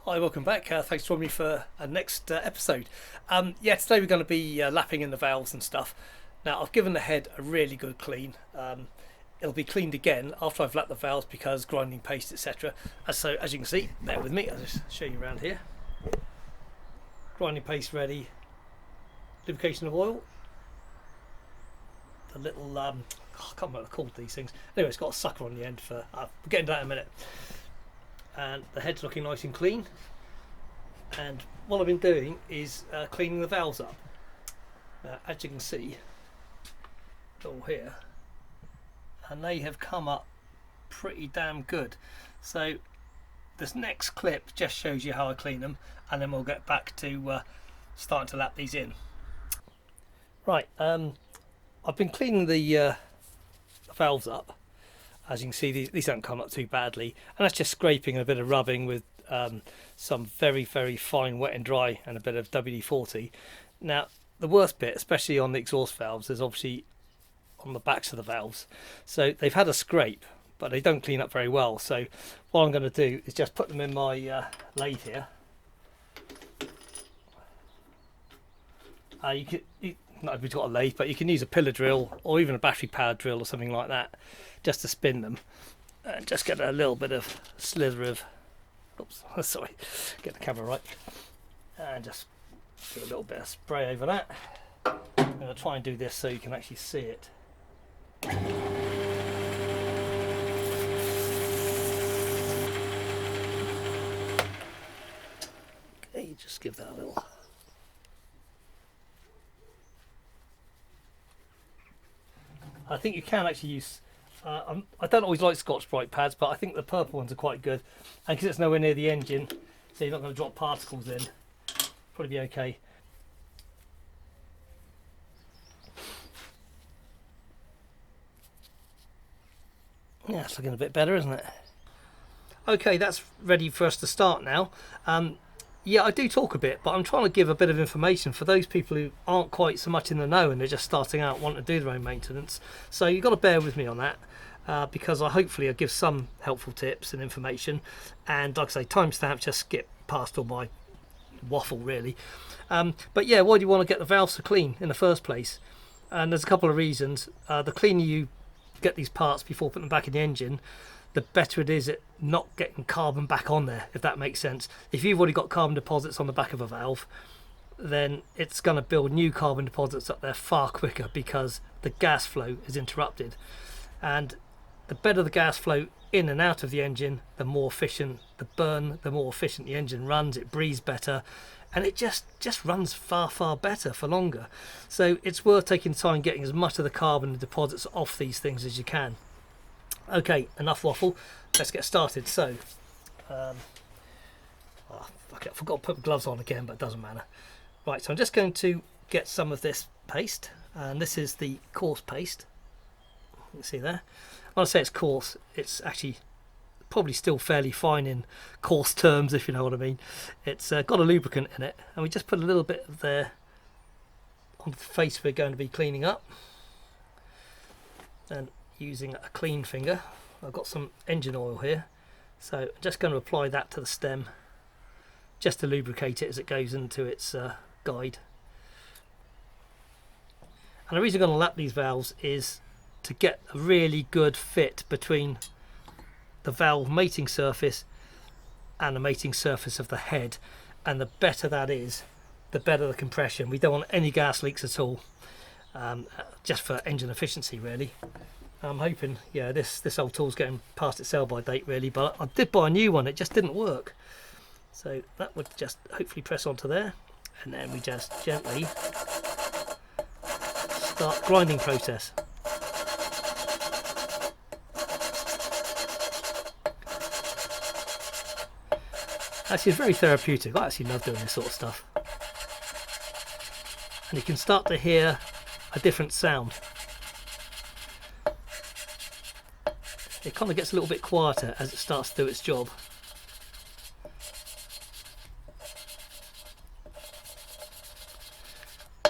Hi, welcome back. Thanks for joining me for a next episode. Today we're going to be lapping in the valves and stuff. Now, I've given the head a really good clean. It'll be cleaned again after I've lapped the valves because grinding paste, etc. So, as you can see, bear with me, I'll just show you around here. Grinding paste ready, lubrication of oil. The little, I can't remember what they're called, these things. Anyway, it's got a sucker on the end for, we'll get into that in a minute. And the head's looking nice and clean, and what I've been doing is cleaning the valves up. As you can see, all here, and they have come up pretty damn good. So this next clip just shows you how I clean them, and then we'll get back to starting to lap these in. Right, I've been cleaning the valves up. As you can see, these don't come up too badly, and that's just scraping and a bit of rubbing with some very fine wet and dry and a bit of WD-40. Now, the worst bit, especially on the exhaust valves, is obviously on the backs of the valves. So they've had a scrape, but they don't clean up very well. So what I'm going to do is just put them in my lathe here. Not if you've got a lathe, but you can use a pillar drill or even a battery powered drill or something like that just to spin them, and just get a little bit of slither of, oops, sorry, get the camera right, and just do a little bit of spray over that. I'm going to try and do this so you can actually see it. Okay, just give that a little. I think you can actually use, I don't always like Scotch-Brite pads, but I think the purple ones are quite good. And because it's nowhere near the engine, so you're not going to drop particles in, probably be okay. Yeah, it's looking a bit better, isn't it? Okay, that's ready for us to start now. Yeah, I do talk a bit, but I'm trying to give a bit of information for those people who aren't quite so much in the know and they're just starting out wanting to do their own maintenance. So you've got to bear with me on that, because hopefully I'll give some helpful tips and information. And like I say, timestamps, just skip past all my waffle really. But yeah, why do you want to get the valves so clean in the first place? And there's a couple of reasons. The cleaner you get these parts before putting them back in the engine, the better it is at not getting carbon back on there, if that makes sense. If you've already got carbon deposits on the back of a valve, then it's going to build new carbon deposits up there far quicker because the gas flow is interrupted. And the better the gas flow in and out of the engine, the more efficient the burn, the more efficient the engine runs, it breathes better, and it just runs far better for longer. So it's worth taking time getting as much of the carbon deposits off these things as you can. Okay, enough waffle, let's get started. So, fuck it, I forgot to put gloves on again, but it doesn't matter. Right, so I'm just going to get some of this paste, and this is the coarse paste. You can see there. When I say it's coarse, it's actually probably still fairly fine in coarse terms, if you know what I mean. It's got a lubricant in it, and we just put a little bit of there on the face we're going to be cleaning up. And using a clean finger, I've got some engine oil here, so I'm just going to apply that to the stem just to lubricate it as it goes into its guide. And the reason I'm going to lap these valves is to get a really good fit between the valve mating surface and the mating surface of the head, and the better that is, the better the compression. We don't want any gas leaks at all, just for engine efficiency really. I'm hoping, yeah, this old tool's getting past its sell-by date really, but I did buy a new one, it just didn't work. So that would just hopefully press onto there, and then we just gently start grinding process. Actually, it's very therapeutic. I actually love doing this sort of stuff. And you can start to hear a different sound. It kind of gets a little bit quieter as it starts to do its job.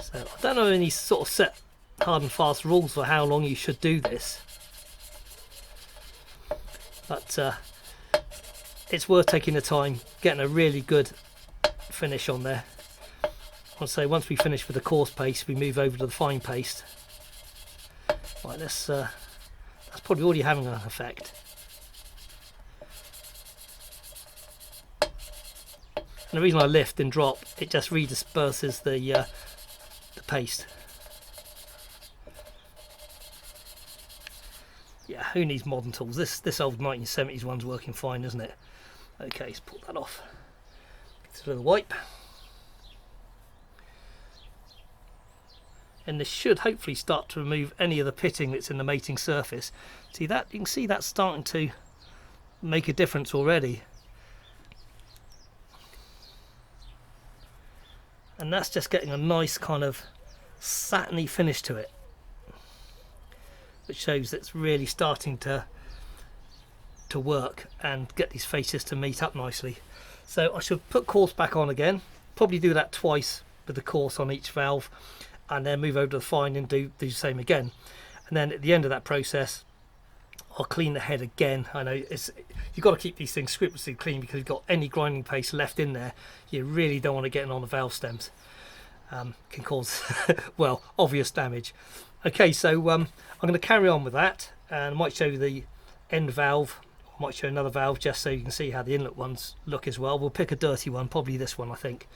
So I don't know any sort of set hard and fast rules for how long you should do this, but it's worth taking the time, getting a really good finish on there. I'll say once we finish with the coarse paste, we move over to the fine paste. Right, that's probably already having an effect. And the reason I lift and drop, it just redisperses the paste. Yeah, who needs modern tools? This old 1970s one's working fine, isn't it? Okay, let's pull that off. Get a little wipe. And this should hopefully start to remove any of the pitting that's in the mating surface. See that? You can see that's starting to make a difference already. And that's just getting a nice kind of satiny finish to it, which shows it's really starting to work and get these faces to meet up nicely. So I should put coarse back on again, probably do that twice with the coarse on each valve, and then move over to the fine and do the same again. And then at the end of that process, I'll clean the head again. I know you've got to keep these things scrupulously clean, because if you've got any grinding paste left in there, you really don't want to get it on the valve stems. Can cause well, obvious damage. Okay, so I'm going to carry on with that, and I might show you the end valve. I might show another valve just so you can see how the inlet ones look as well. We'll pick a dirty one, probably this one I think,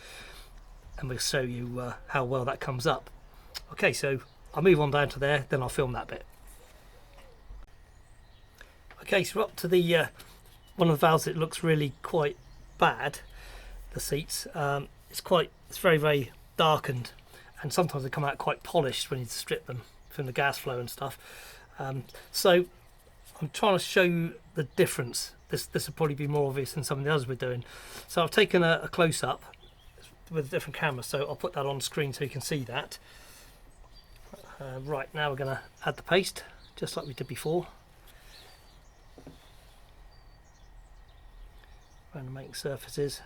and we'll show you how well that comes up. Okay, so I'll move on down to there, then I'll film that bit. Okay, so we're up to the one of the valves that looks really quite bad. The seats, it's very darkened, and sometimes they come out quite polished when you strip them from the gas flow and stuff. So I'm trying to show you the difference. This will probably be more obvious than some of the others we're doing. So I've taken a close-up with a different camera, so I'll put that on screen so you can see that. Right, now we're going to add the paste just like we did before. Around the mating surfaces.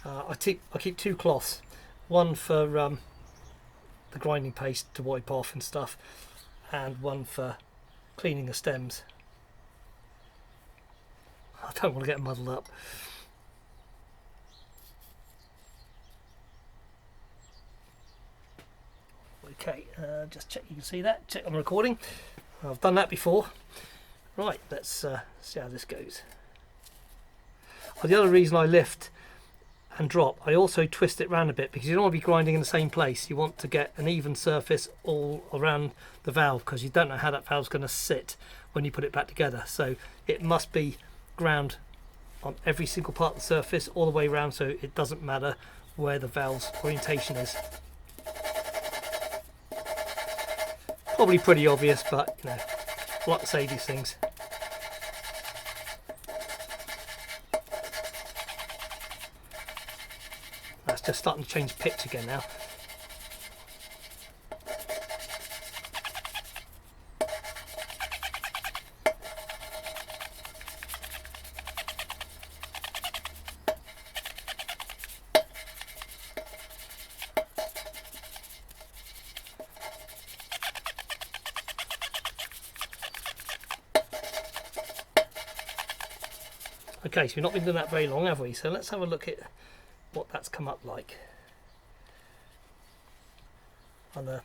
I keep two cloths, one for the grinding paste to wipe off and stuff, and one for cleaning the stems. I don't want to get muddled up. Okay, just check you can see that. Check I'm recording. I've done that before. Right, let's see how this goes. The other reason I lift and drop, I also twist it around a bit, because you don't want to be grinding in the same place. You want to get an even surface all around the valve, because you don't know how that valve's going to sit when you put it back together. So it must be ground on every single part of the surface all the way around, so it doesn't matter where the valve's orientation is. Probably pretty obvious, but you know, I like to say these things. That's just starting to change pitch again now. Okay, so we've not been doing that very long, have we? So let's have a look at what that's come up like. And the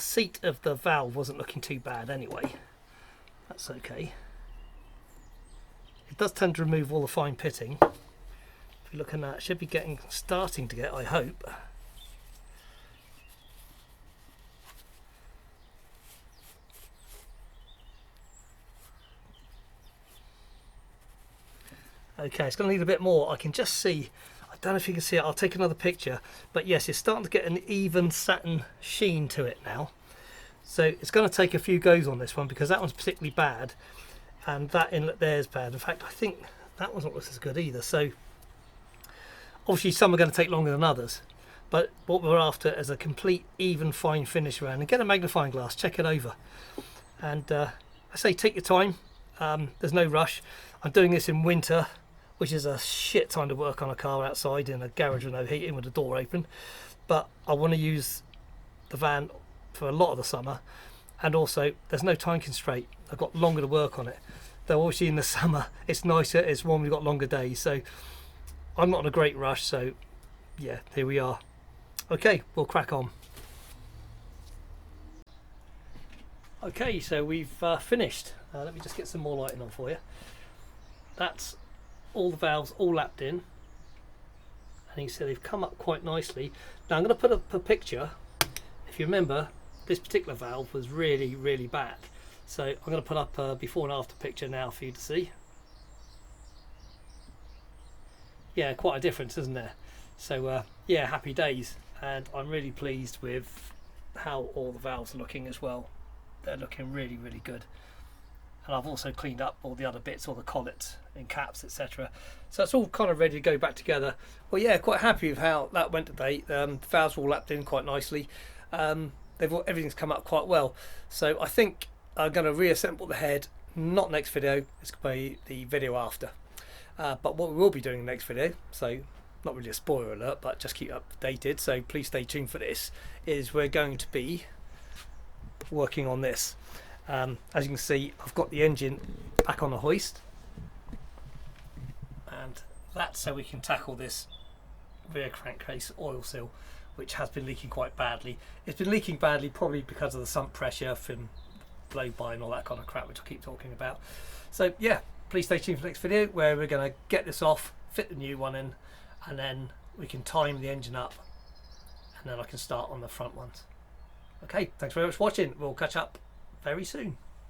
seat of the valve wasn't looking too bad anyway. That's okay. It does tend to remove all the fine pitting. If you look at that, it should be starting to get, I hope. Okay, it's going to need a bit more. I can just see, I don't know if you can see it, I'll take another picture, but yes, it's starting to get an even satin sheen to it now. So it's going to take a few goes on this one, because that one's particularly bad, and that inlet there is bad. In fact, I think that one's not looks as good either. So obviously some are going to take longer than others, but what we're after is a complete even fine finish around. And get a magnifying glass, check it over, and I say take your time. There's no rush. I'm doing this in winter, which is a shit time to work on a car outside in a garage with no heating, with the door open. But I want to use the van for a lot of the summer, and also there's no time constraint. I've got longer to work on it. Though obviously in the summer it's nicer, it's warm, we've got longer days, so I'm not in a great rush. So yeah, here we are. Okay, we'll crack on. Okay, so we've finished. Let me just get some more lighting on for you. That's all the valves all lapped in, and you see they've come up quite nicely. Now I'm going to put up a picture. If you remember, this particular valve was really bad, so I'm going to put up a before and after picture now for you to see. Yeah, quite a difference, isn't there? So yeah, happy days, and I'm really pleased with how all the valves are looking as well. They're looking really good. And I've also cleaned up all the other bits, all the collets and caps, etc. So it's all kind of ready to go back together. Well, yeah, quite happy with how that went today. The valves were all lapped in quite nicely. Everything's come up quite well. So I think I'm going to reassemble the head. Not next video, it's going to be the video after. But what we will be doing in the next video, so not really a spoiler alert, but just keep updated, so please stay tuned for this, is we're going to be working on this. As you can see, I've got the engine back on the hoist, and that's so we can tackle this rear crankcase oil seal, which has been leaking quite badly. It's been leaking badly probably because of the sump pressure from blow by and all that kind of crap, which I keep talking about. So yeah, please stay tuned for the next video where we're going to get this off, fit the new one in, and then we can time the engine up, and then I can start on the front ones. Okay, thanks very much for watching. We'll catch up very soon.